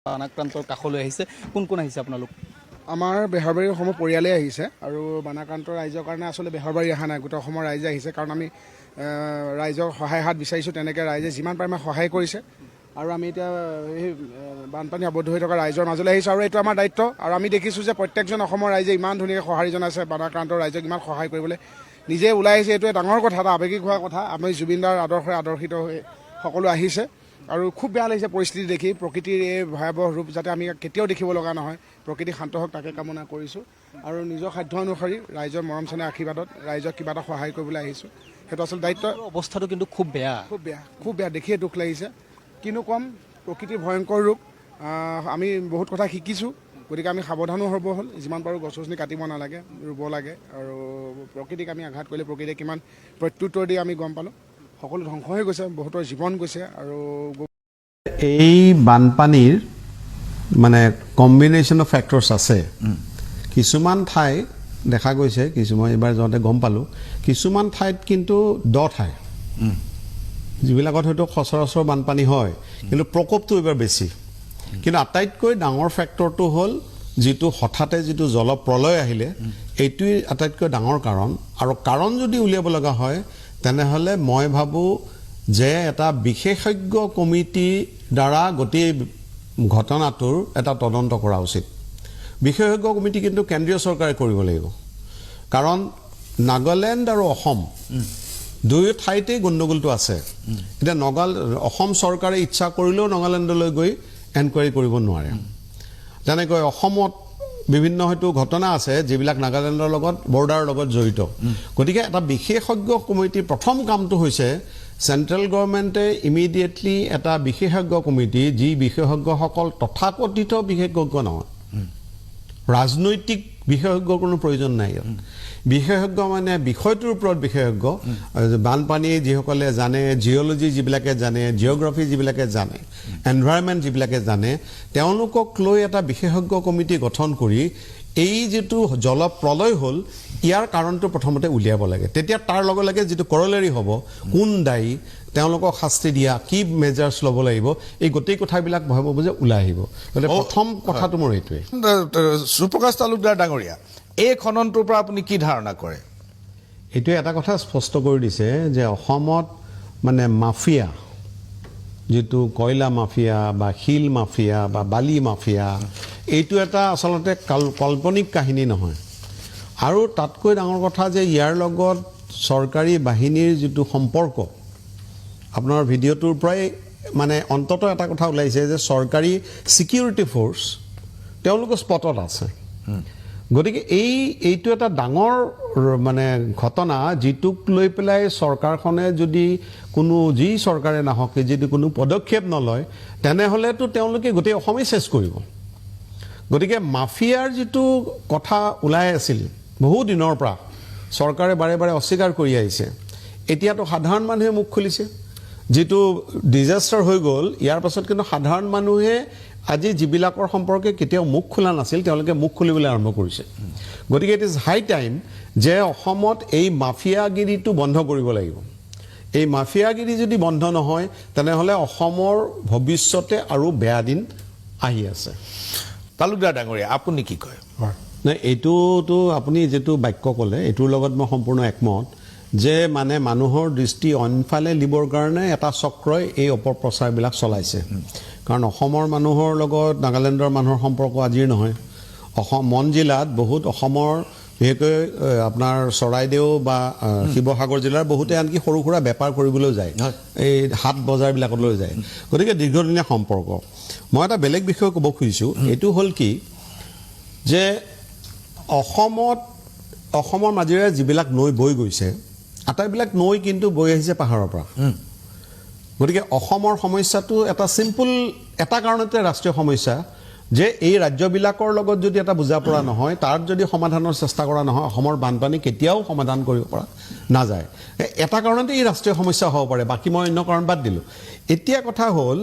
বানাক্ৰান্তৰ কাষলৈ আহিছে কোন কোন আহিছে আপোনালোক আমাৰ বেহৰবাৰীৰ অসমৰ পৰিয়ালে আহিছে আৰু বানাক্ৰান্তৰ ৰাইজৰ কাৰণে আসলে বেহৰবাৰী অহা নাই গোটেই অসমৰ ৰাইজে আহিছে কাৰণ আমি ৰাইজৰ সহায় হাত বিচাৰিছোঁ তেনেকৈ ৰাইজে যিমান পাৰে সহায় কৰিছে আৰু আমি এতিয়া এই বানপানী আবদ্ধ হৈ থকা ৰাইজৰ মাজলৈ আহিছোঁ আৰু এইটো আমাৰ দায়িত্ব আৰু আমি দেখিছোঁ যে প্ৰত্যেকজন অসমৰ ৰাইজে ইমান ধুনীয়াকৈ সঁহাৰি জনাইছে বানাক্ৰান্তৰ ৰাইজক ইমান সহায় কৰিবলৈ নিজে ওলাই আহিছে এইটো ডাঙৰ কথা এটা আৱেগিক হোৱা কথা আমি জুবিনদাৰ আদৰ্শৰে আদৰ্শিত হৈ সকলো আহিছে আৰু খুব বেয়া লাগিছে পৰিস্থিতি দেখি প্ৰকৃতিৰ এই ভয়াৱহ ৰূপ যাতে আমি কেতিয়াও দেখিব লগা নহয় প্ৰকৃতি শান্ত হওক তাকে কামনা কৰিছোঁ আৰু নিজৰ সাধ্য অনুসৰি ৰাইজৰ মৰম চেনেহ আশীৰ্বাদত ৰাইজক কিবা এটা সহায় কৰিবলৈ আহিছোঁ সেইটো আচলতে দায়িত্ব অৱস্থাটো কিন্তু খুব বেয়া দেখিয়ে দুখ লাগিছে কিনো কম প্ৰকৃতিৰ ভয়ংকৰ ৰূপ আমি বহুত কথা শিকিছোঁ গতিকে আমি সাৱধানো হ'ব হ'ল যিমান পাৰোঁ গছ গছনি কাটিব নালাগে ৰুব লাগে আৰু প্ৰকৃতিক আমি আঘাত কৰিলে প্ৰকৃতিয়ে কিমান প্ৰত্যুত্তৰ দি আমি গম পালোঁ সকলো ধ্বংস হৈ গৈছে বহুতৰ জীৱন গৈছে আৰু এই বানপানীৰ মানে কম্বিনেশ্যন অফ ফেক্টৰ্ছ আছে কিছুমান ঠাই দেখা গৈছে কিছুমান এবাৰ যাওঁতে গম পালোঁ কিছুমান ঠাইত কিন্তু দ ঠাই যিবিলাকত হয়তো সচৰাচৰ বানপানী হয় কিন্তু প্ৰকোপটো এইবাৰ বেছি কিন্তু আটাইতকৈ ডাঙৰ ফেক্টৰটো হ'ল যিটো হঠাতে যিটো জলপ্ৰলয় আহিলে এইটোৱেই আটাইতকৈ ডাঙৰ কাৰণ আৰু কাৰণ যদি উলিয়াব লগা হয় তেনেহ'লে মই ভাবোঁ যে এটা বিশেষজ্ঞ কমিটিৰ দ্বাৰা গোটেই ঘটনাটোৰ এটা তদন্ত কৰা উচিত বিশেষজ্ঞ কমিটি কিন্তু কেন্দ্ৰীয় চৰকাৰে কৰিব লাগিব কাৰণ নাগালেণ্ড আৰু অসম দুয়ো ঠাইতেই গণ্ডগোলটো আছে এতিয়া অসম চৰকাৰে ইচ্ছা কৰিলেও নাগালেণ্ডলৈ গৈ এনকুৱাৰী কৰিব নোৱাৰে যেনেকৈ অসমত বিভিন্ন হয়তো ঘটনা আছে যিবিলাক নাগালেণ্ডৰ লগত বৰ্ডাৰৰ লগত জড়িত গতিকে এটা বিশেষজ্ঞ কমিটিৰ প্ৰথম কামটো হৈছে চেণ্ট্ৰেল গভৰ্ণমেণ্টে ইমিডিয়েটলি এটা বিশেষজ্ঞ কমিটি যি বিশেষজ্ঞসকল তথাকথিত বিশেষজ্ঞ নহয় ৰাজনৈতিক বিশেষজ্ঞৰ কোনো প্ৰয়োজন নাই বিশেষজ্ঞ মানে বিষয়টোৰ ওপৰত বিশেষজ্ঞ বানপানী যিসকলে জানে জিঅ'লজি যিবিলাকে জানে জিঅ'গ্ৰাফী যিবিলাকে জানে এনভাইৰনমেণ্ট যিবিলাকে জানে তেওঁলোকক লৈ এটা বিশেষজ্ঞ কমিটি গঠন কৰি এই যিটো জলপ্ৰলয় হ'ল ইয়াৰ কাৰণটো প্ৰথমতে উলিয়াব লাগে তেতিয়া তাৰ লগে লগে যিটো কৰলেৰী হ'ব কোন দায়ী তেওঁলোকক শাস্তি দিয়া কি মেজাৰ্ছ ল'ব লাগিব এই গোটেই কথাবিলাক ভাবিব যে ওলাই আহিব গতিকে প্ৰথম কথাটো মোৰ এইটোৱে সুপ্ৰকাশ তালুকদাৰ ডাঙৰীয়া এই খননটোৰ পৰা আপুনি কি ধাৰণা কৰে এইটোৱে এটা কথা স্পষ্ট কৰি দিছে যে অসমত মানে মাফিয়া যিটো কয়লা মাফিয়া বা শিল মাফিয়া বা বালি মাফিয়া এইটো এটা আচলতে কাল্পনিক কাহিনী নহয় আৰু তাতকৈ ডাঙৰ কথা যে ইয়াৰ লগত চৰকাৰী বাহিনীৰ যিটো সম্পৰ্ক আপোনাৰ ভিডিঅ'টোৰ পৰাই মানে অন্ততঃ এটা কথা ওলাইছে যে চৰকাৰী ছিকিউৰিটি ফ'ৰ্চ তেওঁলোকৰ স্পটত আছে গতিকে এইটো এটা ডাঙৰ মানে ঘটনা যিটোক লৈ পেলাই চৰকাৰখনে যদি কোনো যি চৰকাৰে নাহক যদি কোনো পদক্ষেপ নলয় তেনেহ'লেতো তেওঁলোকে গোটেই অসমেই চেছ কৰিব গতিকে মাফিয়াৰ যিটো কথা ওলাই আছিল বহু দিনৰ পৰা চৰকাৰে বাৰে বাৰে অস্বীকাৰ কৰি আহিছে এতিয়াতো সাধাৰণ মানুহে মুখ খুলিছে যিটো ডিজাষ্টাৰ হৈ গ'ল ইয়াৰ পাছত কিন্তু সাধাৰণ মানুহে আজি যিবিলাকৰ সম্পৰ্কে কেতিয়াও মুখ খোলা নাছিল তেওঁলোকে মুখ খুলিবলৈ আৰম্ভ কৰিছে গতিকে ইট ইজ হাই টাইম যে অসমত এই মাফিয়াগিৰিটো বন্ধ কৰিব লাগিব এই মাফিয়াগিৰি যদি বন্ধ নহয় তেনেহ'লে অসমৰ ভৱিষ্যতে আৰু বেয়া দিন আহি আছে তালুকদাৰ ডাঙৰীয়া আপুনি কি কয় নাই এইটোতো আপুনি যিটো বাক্য ক'লে এইটোৰ লগত মই সম্পূৰ্ণ একমত যে মানে মানুহৰ দৃষ্টি অনফালে দিবৰ কাৰণে এটা চক্ৰই এই অপপ্ৰচাৰবিলাক চলাইছে কাৰণ অসমৰ মানুহৰ লগত নাগালেণ্ডৰ মানুহৰ সম্পৰ্ক আজিৰ নহয় মন জিলাত বহুত অসমৰ বিশেষকৈ আপোনাৰ চৰাইদেউ বা শিৱসাগৰ জিলাৰ বহুতে আনকি সৰু সুৰা বেপাৰ কৰিবলৈও যায় এই হাট বজাৰবিলাকলৈ যায় গতিকে দীৰ্ঘদিনীয়া সম্পৰ্ক মই এটা বেলেগ বিষয় ক'ব খুজিছোঁ এইটো হ'ল কি যে অসমৰ মাজেৰে যিবিলাক নৈ বৈ গৈছে আটাইবিলাক নৈ কিন্তু বৈ আহিছে পাহাৰৰ পৰা গতিকে অসমৰ সমস্যাটো এটা চিম্পুল এটা কাৰণতে ৰাষ্ট্ৰীয় সমস্যা যে এই ৰাজ্যবিলাকৰ লগত যদি এটা বুজা পৰা নহয় তাৰ যদি সমাধানৰ চেষ্টা কৰা নহয় অসমৰ বানপানী কেতিয়াও সমাধান কৰিব পৰা নাযায় এটা কাৰণতে এই ৰাষ্ট্ৰীয় সমস্যা হ'ব পাৰে বাকী মই অন্য কাৰণ বাদ দিলোঁ এতিয়া কথা হ'ল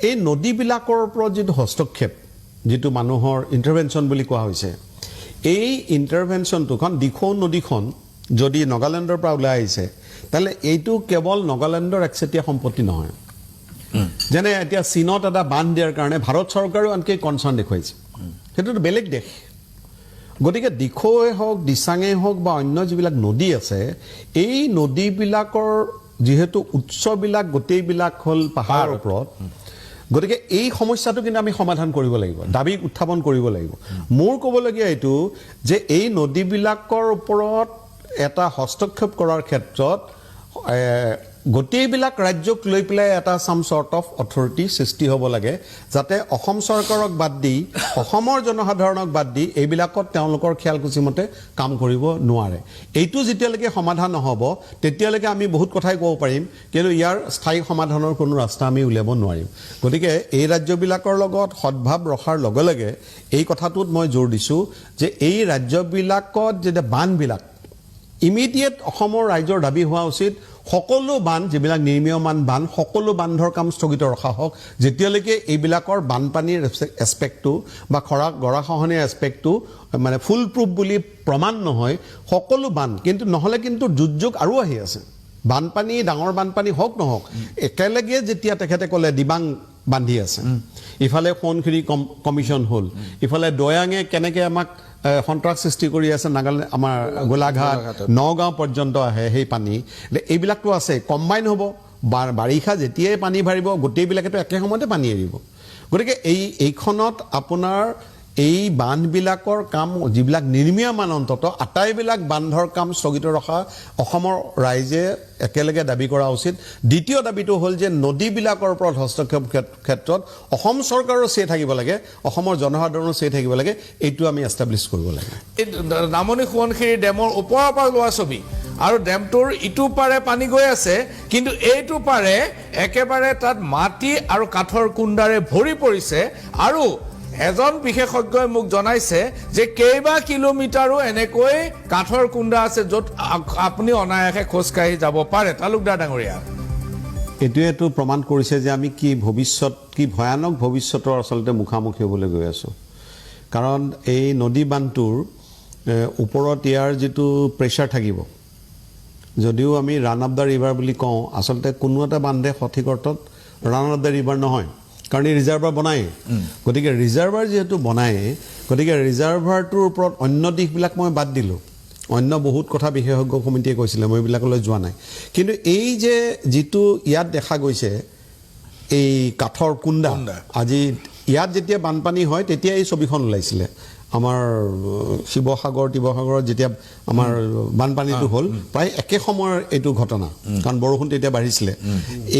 এই নদীবিলাকৰ ওপৰত যিটো হস্তক্ষেপ যিটো মানুহৰ ইণ্টাৰভেনশ্যন বুলি কোৱা হৈছে এই ইণ্টাৰভেনশ্যনটো কাৰণ দিখৌ নদীখন যদি নাগালেণ্ডৰ পৰা ওলাই আহিছে তাহলে এইটো কেৱল নাগালেণ্ডৰ একচেটিয়া সম্পত্তি নহয় যেনে এতিয়া চীনত এটা বান্ধ দিয়াৰ কাৰণে ভাৰত চৰকাৰেও আনকি কনচাৰ্ণ দেখুৱাইছে সেইটোতো বেলেগ দেশ গতিকে দিখৌৱে হওক দিচাঙেই হওক বা অন্য যিবিলাক নদী আছে এই নদীবিলাকৰ যিহেতু উৎসবিলাক গোটেইবিলাক হ'ল পাহাৰৰ ওপৰত গতিকে এই সমস্যাটো কিন্তু আমি সমাধান কৰিব লাগিব দাবী উত্থাপন কৰিব লাগিব মোৰ ক'বলগীয়া এইটো যে এই নদীবিলাকৰ ওপৰত এটা হস্তক্ষেপ কৰাৰ ক্ষেত্ৰত গোটেইবিলাক ৰাজ্যক লৈ পেলাই এটা সাম সৰ্ট অফ অথৰিটি সৃষ্টি হ'ব লাগে যাতে অসম চৰকাৰক বাদ দি অসমৰ জনসাধাৰণক বাদ দি এইবিলাকত তেওঁলোকৰ খেয়ালকুচি মতে কাম কৰিব নোৱাৰে এইটো যেতিয়ালৈকে সমাধান নহ'ব তেতিয়ালৈকে আমি বহুত কথাই ক'ব পাৰিম কিন্তু ইয়াৰ স্থায়ী সমাধানৰ কোনো ৰাস্তা আমি উলিয়াব নোৱাৰিম গতিকে এই ৰাজ্যবিলাকৰ লগত সদ্ভাৱ ৰখাৰ লগে লগে এই কথাটোত মই জোৰ দিছোঁ যে এই ৰাজ্যবিলাকত যেতিয়া বান্ধবিলাক ইমিডিয়েট অসমৰ ৰাইজৰ দাবী হোৱা উচিত সকলো বান্ধ যিবিলাক নিৰ্মীয়মান বান্ধ সকলো বান্ধৰ কাম স্থগিত ৰখা হওক যেতিয়ালৈকে এইবিলাকৰ বানপানীৰ এছপেক্টটো বা গৰাখহনীয়াৰ এছপেক্টটো মানে ফুল প্ৰুফ বুলি প্ৰমাণ নহয় সকলো বান্ধ কিন্তু নহ'লে কিন্তু দুৰ্যোগ আৰু আহি আছে বানপানী ডাঙৰ বানপানী হওক নহওক একেলগে যেতিয়া তেখেতে ক'লে দিবাং বান্ধি আছে ইফালে সোৱণশিৰি কমিশ্যন হ'ল ইফালে দৈয়াঙে কেনেকৈ আমাক সন্ত্ৰাস সৃষ্টি কৰি আছে নাগালেণ্ড আমাৰ গোলাঘাট নগাঁও পৰ্যন্ত আহে সেই পানী এইবিলাকতো আছে কম্বাইন হ'ব বাৰিষা যেতিয়াই পানী বাঢ়িব গোটেইবিলাকেতো একে সময়তে পানী এৰিব গতিকে এইখনত আপোনাৰ এই বান্ধবিলাকৰ কাম যিবিলাক নিৰ্মীয়মান অন্তত আটাইবিলাক বান্ধৰ কাম স্থগিত ৰখা অসমৰ ৰাইজে একেলগে দাবী কৰা উচিত দ্বিতীয় দাবীটো হ'ল যে নদীবিলাকৰ ওপৰত হস্তক্ষেপ ক্ষেত্ৰত অসম চৰকাৰৰ চে থাকিব লাগে অসমৰ জনসাধাৰণৰ চে থাকিব লাগে এইটো আমি এষ্টাব্লিছ কৰিব লাগে এই নামনি সোৱণশিৰি ডেমৰ ওপৰৰ পৰা লোৱা ছবি আৰু ডেমটোৰ ইটো পাৰে পানী গৈ আছে কিন্তু এইটো পাৰে একেবাৰে তাত মাটি আৰু কাঠৰ কুণ্ডাৰে ভৰি পৰিছে আৰু এজন বিশেষজ্ঞই মোক জনাইছে যে কেইবা কিলোমিটাৰো এনেকৈ কাঠৰ কুণ্ডা আছে য'ত আপুনি অনায়াসে খোজকাঢ়ি যাব পাৰে তালুকদাৰ ডাঙৰীয়া এইটোৱেতো প্ৰমাণ কৰিছে যে আমি কি ভয়ানক ভৱিষ্যতৰ আচলতে মুখামুখি হ'বলৈ গৈ আছোঁ কাৰণ এই নদী বান্ধটোৰ ওপৰত ইয়াৰ যিটো প্ৰেছাৰ থাকিব যদিও আমি ৰান আপ দ্য ৰিভাৰ বুলি কওঁ আচলতে কোনো এটা বান্ধে সঠিক অৰ্থত ৰান আপ দ্য ৰিভাৰ নহয় কাৰণ এই ৰিজাৰ্ভাৰ বনায় গতিকে ৰিজাৰ্ভাৰ যিহেতু বনায় গতিকে ৰিজাৰ্ভাৰটোৰ ওপৰত অন্য দিশবিলাক মই বাদ দিলোঁ অন্য বহুত কথা বিশেষজ্ঞ সমিতিয়ে কৈছিলে মই এইবিলাকলৈ যোৱা নাই কিন্তু এই যে যিটো ইয়াত দেখা গৈছে এই কাঠৰ কুণ্ডা আজি ইয়াত যেতিয়া বানপানী হয় তেতিয়া এই ছবিখন ওলাইছিলে আমাৰ শিৱসাগৰত যেতিয়া আমাৰ বানপানীটো হ'ল প্ৰায় একে সময়ৰ এইটো ঘটনা কাৰণ বৰষুণ তেতিয়া বাঢ়িছিলে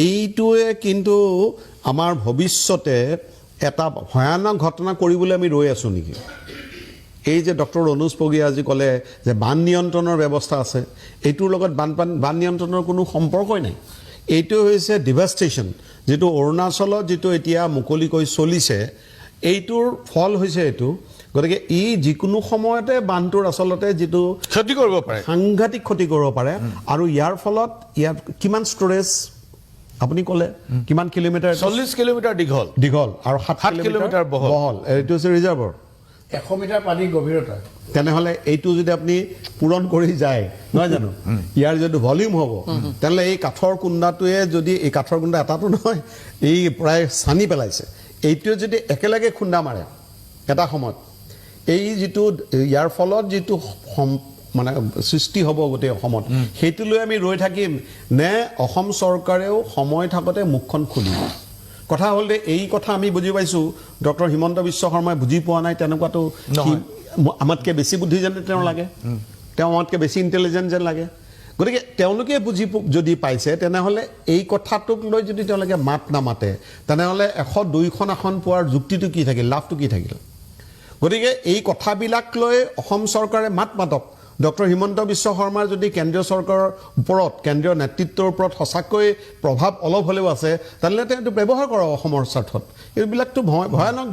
এইটোৱে কিন্তু আমাৰ ভৱিষ্যতে এটা ভয়ানক ঘটনা কৰিবলৈ আমি ৰৈ আছোঁ নেকি এই যে ডক্টৰ অনুজ পগীয়ে আজি ক'লে যে বান নিয়ন্ত্ৰণৰ ব্যৱস্থা আছে এইটোৰ লগত বান নিয়ন্ত্ৰণৰ কোনো সম্পৰ্কই নাই এইটো হৈছে ডিভাষ্টেশ্যন যিটো অৰুণাচলত যিটো এতিয়া মুকলিকৈ চলিছে এইটোৰ ফল হৈছে এইটো গতিকে ই যিকোনো সময়তে বানটোৰ আচলতে যিটো ক্ষতি কৰিব পাৰে সাংঘাতিক ক্ষতি কৰিব পাৰে আৰু ইয়াৰ ফলত ইয়াত কিমান ষ্ট'ৰেজ আপুনি ক'লে কিমান কিলোমিটাৰ 40 কিলোমিটাৰ দীঘল আৰু 7 কিলোমিটাৰ বহল এইটো হৈছে ৰিজাৰ্ভৰ 100 মিটাৰ পানী গভীৰতা তেনেহ'লে এইটো যদি আপুনি পূৰণ কৰি যায় নহয় জানো ইয়াৰ যদি ভলিউম হ'ব তেনেহ'লে এই কাঠৰ কুণ্ডাটোৱে যদি এই কাঠৰ কুণ্ডা এটাটো নহয় এই প্ৰায় চানি পেলাইছে এইটোৱে যদি একেলগে খুন্দা মাৰে এটা সময়ত এই যিটো ইয়াৰ ফলত যিটো মানে সৃষ্টি হ'ব গোটেই অসমত সেইটো লৈ আমি ৰৈ থাকিম নে অসম চৰকাৰেও সময় থাকোঁতে মুখখন খুলিব কথা হ'ল যে এই কথা আমি বুজি পাইছোঁ ডক্টৰ হিমন্ত বিশ্ব শৰ্মাই বুজি পোৱা নাই তেনেকুৱাতো আমাতকৈ বেছি বুদ্ধি যেন তেওঁ লাগে তেওঁ আমাতকৈ বেছি ইণ্টেলিজেণ্ট যেন লাগে গতিকে তেওঁলোকে বুজি যদি পাইছে তেনেহ'লে এই কথাটোক লৈ যদি তেওঁলোকে মাত নামাতে তেনেহ'লে 102খন আসন পোৱাৰ যুক্তিটো কি থাকিল লাভটো কি থাকিল গতিকে এই কথাবিলাক লৈ অসম চৰকাৰে মাত মাতক ডক্টৰ হিমন্ত বিশ্ব শৰ্মাৰ যদি কেন্দ্ৰীয় চৰকাৰৰ ওপৰত কেন্দ্ৰীয় নেতৃত্বৰ ওপৰত সঁচাকৈ প্ৰভাৱ অলপ হ'লেও আছে তেনেহ'লে তেওঁ ব্যৱহাৰ কৰক অসমৰ স্বাৰ্থত এইবিলাকতো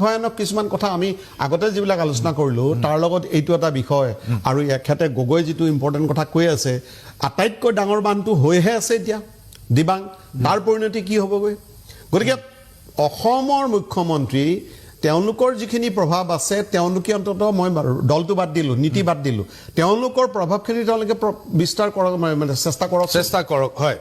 ভয়ানক কিছুমান কথা আমি আগতে যিবিলাক আলোচনা কৰিলোঁ তাৰ লগত এইটো এটা বিষয় আৰু এখেতে গগৈ যিটো ইম্পৰ্টেণ্ট কথা কৈ আছে আটাইতকৈ ডাঙৰ বানটো হৈহে আছে এতিয়া দিবাং তাৰ পৰিণতি কি হ'বগৈ গতিকে অসমৰ মুখ্যমন্ত্ৰী তেওঁলোকৰ যিখিনি প্ৰভাৱ আছে তেওঁলোকে অন্তত মই দলটো বাদ দিলোঁ নীতি বাদ দিলোঁ তেওঁলোকৰ প্ৰভাৱখিনি তেওঁলোকে বিস্তাৰ কৰক মানে চেষ্টা কৰক হয়